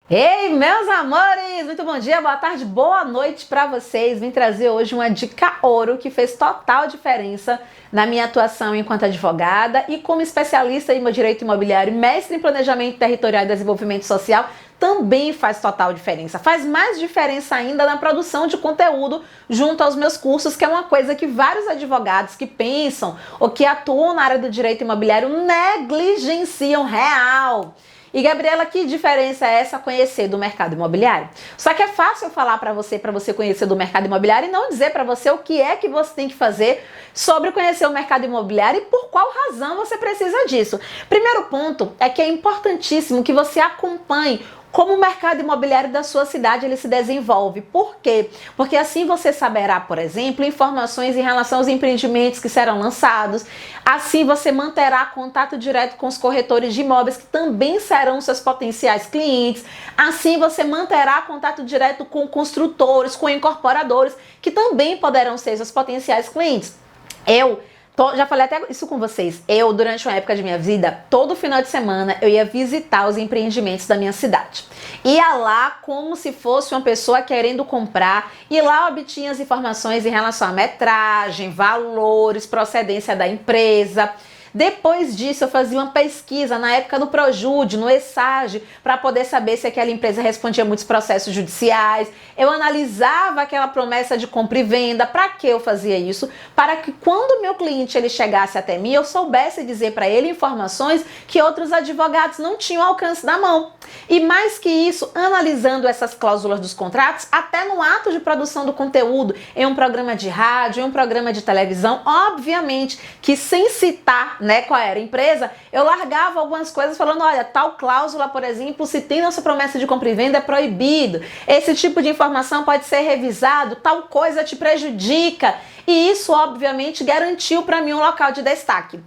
Ei, meus amores! Muito bom dia, boa tarde, boa noite para vocês. Vim trazer hoje uma dica ouro que fez total diferença na minha atuação enquanto advogada e como especialista em direito imobiliário, mestre em planejamento territorial e desenvolvimento social, também faz total diferença. Faz mais diferença ainda na produção de conteúdo junto aos meus cursos, que é uma coisa que vários advogados que pensam ou que atuam na área do direito imobiliário negligenciam real. E Gabriela, que diferença é essa conhecer do mercado imobiliário? Só que é fácil falar para você conhecer do mercado imobiliário e não dizer para você o que é que você tem que fazer sobre conhecer o mercado imobiliário e por qual razão você precisa disso. Primeiro ponto é que é importantíssimo que você acompanhe como o mercado imobiliário da sua cidade ele se desenvolve. Por quê? Porque assim você saberá, por exemplo, informações em relação aos empreendimentos que serão lançados. Assim você manterá contato direto com os corretores de imóveis que também serão seus potenciais clientes. Assim você manterá contato direto com construtores, com incorporadores que também poderão ser seus potenciais clientes. Já falei até isso com vocês. Durante uma época de minha vida, todo final de semana, eu ia visitar os empreendimentos da minha cidade. Ia lá como se fosse uma pessoa querendo comprar e lá obtinha as informações em relação à metragem, valores, procedência da empresa. Depois disso, eu fazia uma pesquisa na época do Projude, no ESAGE, para poder saber se aquela empresa respondia a muitos processos judiciais. Eu analisava aquela promessa de compra e venda. Para que eu fazia isso? Para que quando o meu cliente ele chegasse até mim, eu soubesse dizer para ele informações que outros advogados não tinham alcance da mão. E mais que isso, analisando essas cláusulas dos contratos, até no ato de produção do conteúdo, em um programa de rádio, em um programa de televisão, obviamente que sem citar qual era a empresa, eu largava algumas coisas falando, olha, tal cláusula, por exemplo, se tem nossa promessa de compra e venda, é proibido. Esse tipo de informação pode ser revisado, tal coisa te prejudica. E isso, obviamente, garantiu para mim um local de destaque.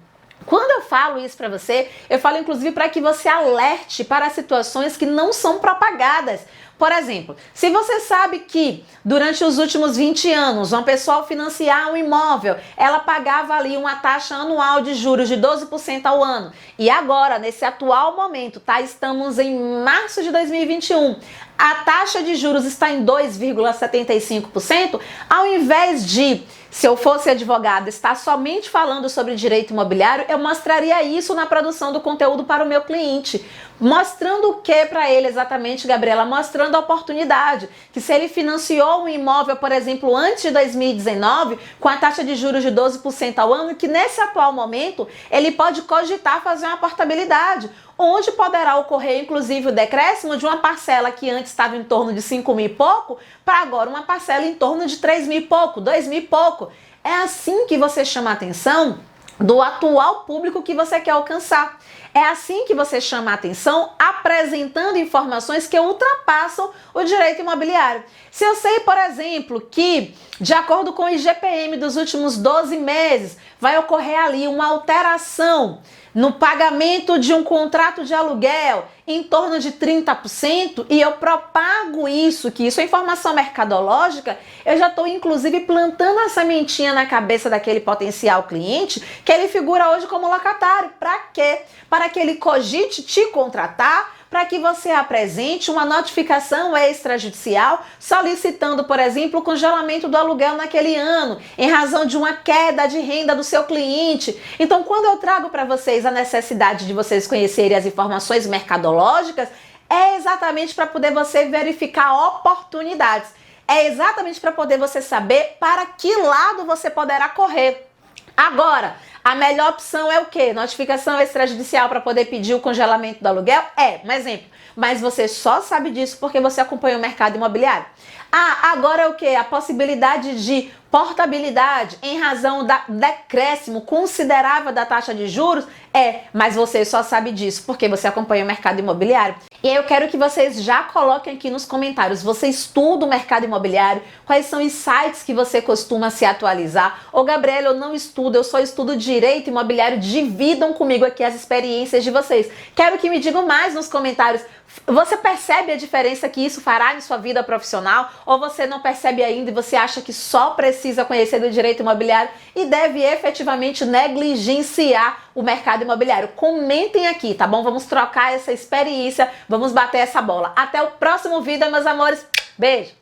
Quando eu falo isso para você, eu falo inclusive para que você alerte para situações que não são propagadas. Por exemplo, se você sabe que durante os últimos 20 anos, uma pessoa ao financiar um imóvel, ela pagava ali uma taxa anual de juros de 12% ao ano. E agora, nesse atual momento, estamos em março de 2021, a taxa de juros está em 2,75%, ao invés de, se eu fosse advogada, estar somente falando sobre direito imobiliário, eu mostraria isso na produção do conteúdo para o meu cliente. Mostrando o que para ele exatamente, Gabriela? Mostrando a oportunidade, que se ele financiou um imóvel, por exemplo, antes de 2019, com a taxa de juros de 12% ao ano, que nesse atual momento ele pode cogitar fazer uma portabilidade, onde poderá ocorrer inclusive o decréscimo de uma parcela que antes estava em torno de 5 mil e pouco, para agora uma parcela em torno de 3 mil e pouco, 2 mil e pouco. É assim que você chama a atenção do atual público que você quer alcançar. É assim que você chama a atenção, apresentando informações que ultrapassam o direito imobiliário. Se eu sei, por exemplo, que, de acordo com o IGPM dos últimos 12 meses, vai ocorrer ali uma alteração no pagamento de um contrato de aluguel em torno de 30%, e eu propago isso, que isso é informação mercadológica, eu já estou inclusive plantando a sementinha na cabeça daquele potencial cliente que ele figura hoje como locatário. Para quê? Para que ele cogite te contratar, para que você apresente uma notificação extrajudicial solicitando, por exemplo, o congelamento do aluguel naquele ano, em razão de uma queda de renda do seu cliente. Então, quando eu trago para vocês a necessidade de vocês conhecerem as informações mercadológicas, é exatamente para poder você verificar oportunidades. É exatamente para poder você saber para que lado você poderá correr. Agora, a melhor opção é o quê? Notificação extrajudicial para poder pedir o congelamento do aluguel? Um exemplo. Mas você só sabe disso porque você acompanha o mercado imobiliário. Agora é o quê? A possibilidade de portabilidade em razão do decréscimo considerável da taxa de juros? Mas você só sabe disso porque você acompanha o mercado imobiliário. E aí eu quero que vocês já coloquem aqui nos comentários, você estuda o mercado imobiliário? Quais são os sites que você costuma se atualizar? Ô Gabriela, eu não estudo, eu só estudo direito imobiliário. Dividam comigo aqui as experiências de vocês. Quero que me digam mais nos comentários. Você percebe a diferença que isso fará em sua vida profissional? Ou você não percebe ainda e você acha que só precisa conhecer do direito imobiliário e deve efetivamente negligenciar o mercado imobiliário? Comentem aqui, tá bom? Vamos trocar essa experiência, vamos bater essa bola. Até o próximo vídeo, meus amores. Beijo!